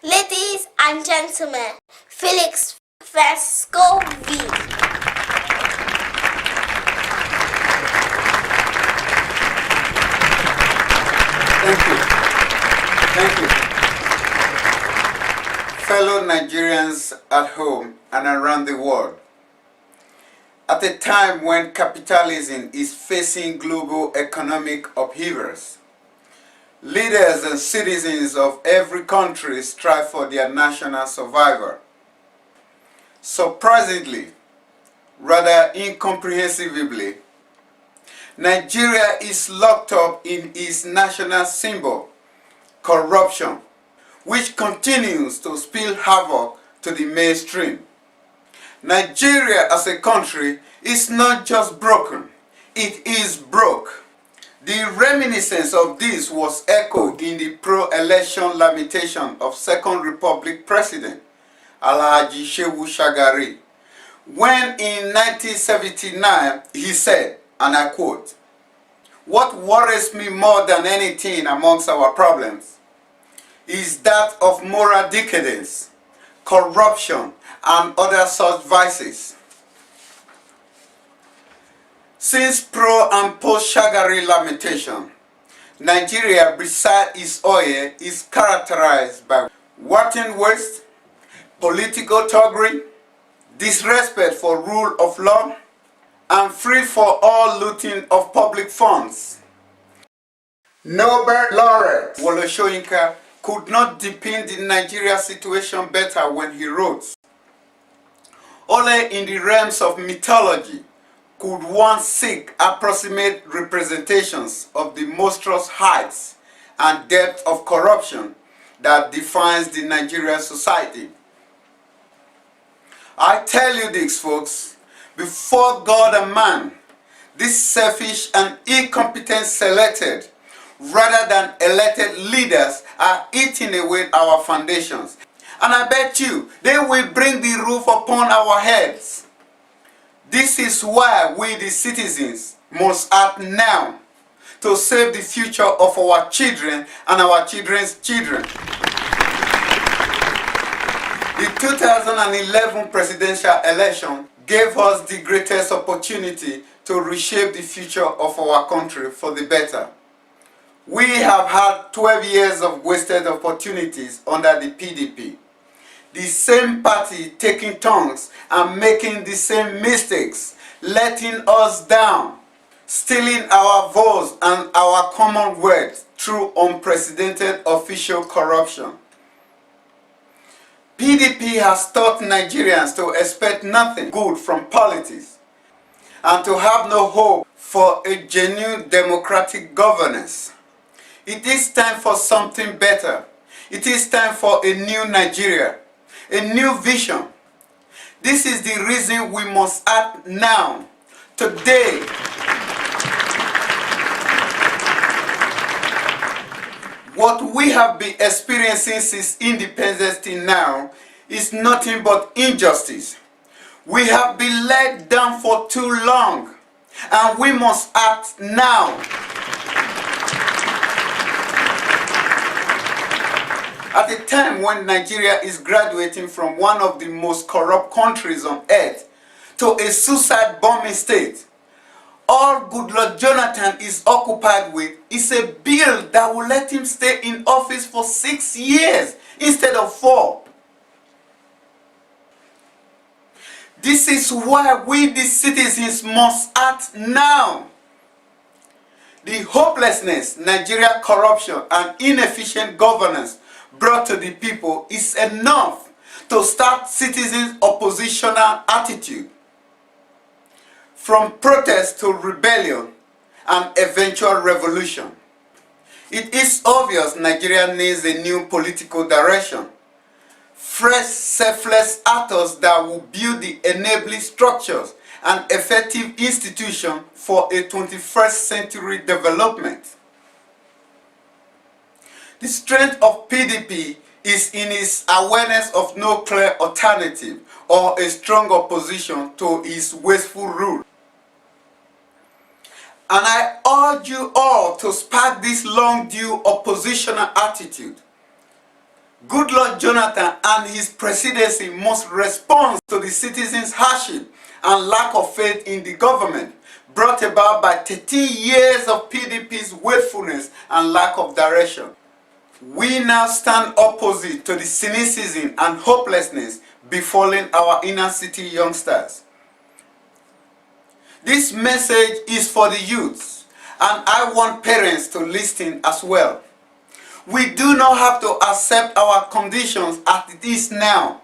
Ladies and gentlemen, Felix FOV. Thank you. Fellow Nigerians at home and around the world. At a time when capitalism is facing global economic upheavals, leaders and citizens of every country strive for their national survival. Surprisingly, rather incomprehensibly, Nigeria is locked up in its national symbol, corruption, which continues to spill havoc to the mainstream. Nigeria as a country is not just broken, it is broke. The reminiscence of this was echoed in the pro-election lamentation of Second Republic President Alhaji Shehu Shagari, when in 1979 he said, and I quote, "What worries me more than anything amongst our problems is that of moral decadence, corruption, and other such vices." Since pro and post Shagari lamentation, Nigeria, besides its oil, is characterized by wanton waste, political thuggery, disrespect for rule of law, and free-for-all looting of public funds. Nobel laureate Wole Soyinka could not depict the Nigeria situation better when he wrote, "Only in the realms of mythology could one seek approximate representations of the monstrous heights and depth of corruption that defines the Nigerian society." I tell you this, folks, before God and man, these selfish and incompetent selected rather than elected leaders are eating away our foundations. And I bet you they will bring the roof upon our heads. This is why we the citizens must act now to save the future of our children and our children's children. The 2011 presidential election gave us the greatest opportunity to reshape the future of our country for the better. We have had 12 years of wasted opportunities under the PDP. The same party taking turns and making the same mistakes, letting us down, stealing our votes and our commonwealth through unprecedented official corruption. PDP has taught Nigerians to expect nothing good from politics and to have no hope for a genuine democratic governance. It is time for something better. It is time for a new Nigeria, a new vision. This is the reason we must act now, today. What we have been experiencing since independence till now is nothing but injustice. We have been let down for too long, and we must act now. At a time when Nigeria is graduating from one of the most corrupt countries on earth to a suicide bombing state, all Goodluck Jonathan is occupied with is a bill that will let him stay in office for 6 years instead of 4. This is why we the citizens must act now. The hopelessness Nigeria corruption and inefficient governance brought to the people is enough to start citizens' oppositional attitude. From protest to rebellion and eventual revolution. It is obvious Nigeria needs a new political direction. Fresh, selfless actors that will build the enabling structures and effective institutions for a 21st century development. The strength of PDP is in its awareness of no clear alternative or a strong opposition to its wasteful rule. And I urge you all to spark this long-due oppositional attitude. Goodluck Jonathan and his presidency must respond to the citizens' hardship and lack of faith in the government brought about by 13 years of PDP's wakefulness and lack of direction. We now stand opposite to the cynicism and hopelessness befalling our inner city youngsters. This message is for the youths, and I want parents to listen as well. We do not have to accept our conditions as it is now.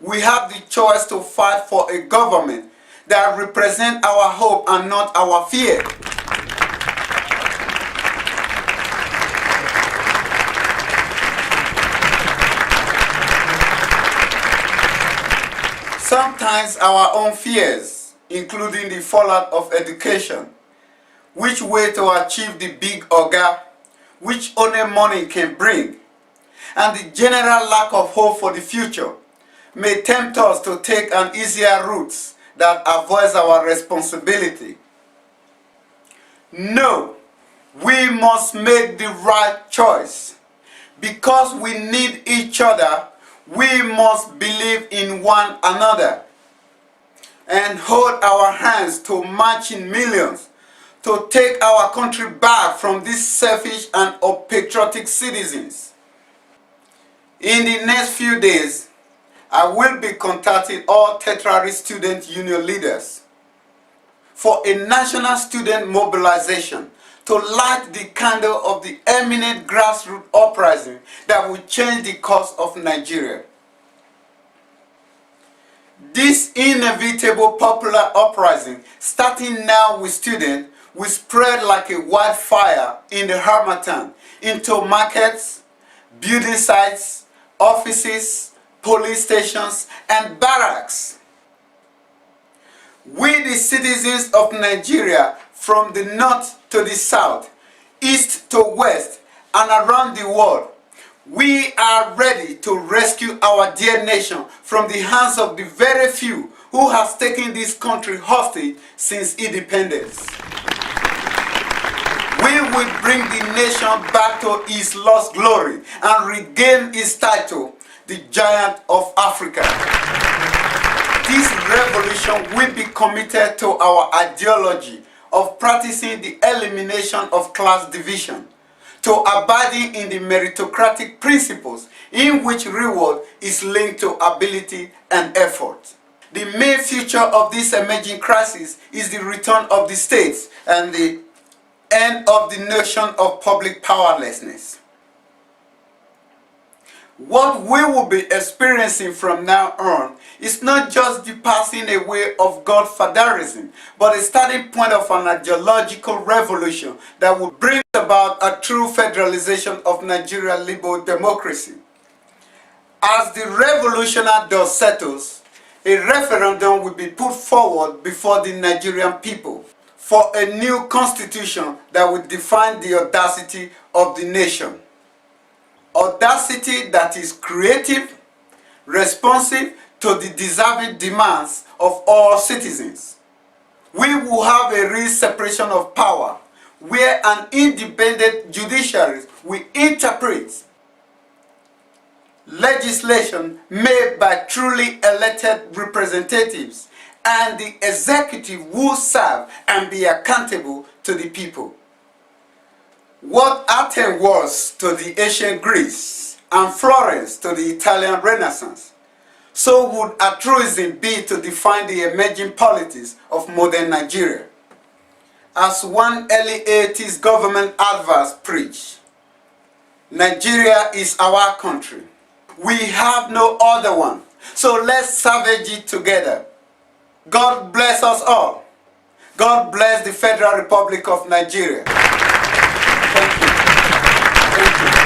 We have the choice to fight for a government that represents our hope and not our fear. Sometimes our own fears, including the fallout of education, which way to achieve the big oga, which only money can bring, and the general lack of hope for the future may tempt us to take an easier route that avoids our responsibility. No, we must make the right choice. Because we need each other, we must believe in one another and hold our hands to march in millions to take our country back from these selfish and unpatriotic citizens. In the next few days, I will be contacting all tertiary student union leaders for a national student mobilization to light the candle of the eminent grassroots uprising that will change the course of Nigeria. This inevitable popular uprising, starting now with students, will spread like a wildfire in the harmattan into markets, building sites, offices, police stations, and barracks. We, the citizens of Nigeria, from the north to the south, east to west, and around the world, we are ready to rescue our dear nation from the hands of the very few who have taken this country hostage since independence. We will bring the nation back to its lost glory and regain its title, the Giant of Africa. This revolution will be committed to our ideology of practicing the elimination of class division, to abiding in the meritocratic principles in which reward is linked to ability and effort. The main future of this emerging crisis is the return of the states and the end of the notion of public powerlessness. What we will be experiencing from now on is not just the passing away of godfatherism, but a starting point of an ideological revolution that will bring about a true federalization of Nigerian liberal democracy. As the revolutionary dust settles, a referendum will be put forward before the Nigerian people for a new constitution that will define the audacity of the nation. Audacity that is creative, responsive to the deserving demands of all citizens. We will have a real separation of power where an independent judiciary will interpret legislation made by truly elected representatives, and the executive will serve and be accountable to the people. What Athens was to the ancient Greece and Florence to the Italian Renaissance, so would altruism be to define the emerging politics of modern Nigeria. As one early 80s government adverse preached, Nigeria is our country. We have no other one, so let's savage it together. God bless us all. God bless the Federal Republic of Nigeria. Thank you. Thank you.